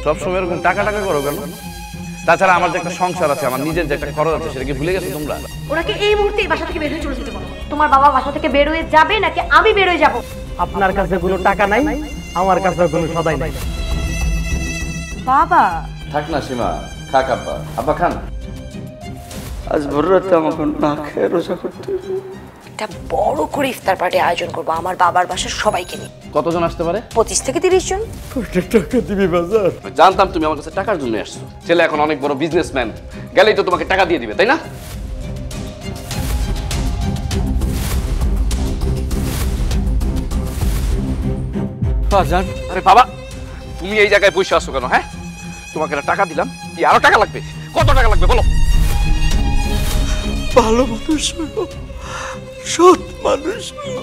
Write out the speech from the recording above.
সবসময় এরকম টাকা টাকা করো কেন? তাছাড়া আমার যে একটা সংসার আছে, আমার নিজের যে একটা খরচ আছে, সেটা কি ভুলে গেছো তোমরা? ওনাকে এই মুহূর্তে বাসা থেকে বের হয়ে চলে যেতে বলো। তোমার বাবা বাসা থেকে বের হয়ে যাবে নাকি আমি বের হয়ে যাব? আপনার কাছে কোনো টাকা নাই, আমার কাছে কোনো সদাই নাই। বাবা থাক না সীমা, খাক আব্বা। আব্বা খান। আজ ভোর রাতে আমাকে না খেয়ে রোজা করতে একটা বড় করে ইফতার পার্টি আয়োজন করব আমার বাবার বাসার সবাইকে নিয়ে। কতজন আসতে পারে? 25 থেকে 30 জন। টাকা দিবি বাজার? জানতাম তুমি আমার কাছে টাকার জন্য আসছো। ছেলে এখন অনেক বড় বিজনেসম্যান, গেলেই তো তোমাকে টাকা দিয়ে দিবে, তাই না? বাজার আরে বাবা, তুমি এই জায়গায় বসে আসছো কেন? হ্যাঁ, তোমাকে একটা টাকা দিলাম, কি আরো টাকা লাগবে? কত টাকা লাগবে বলো? ভালো মানুষ হলো, সৎ মানুষ হলো।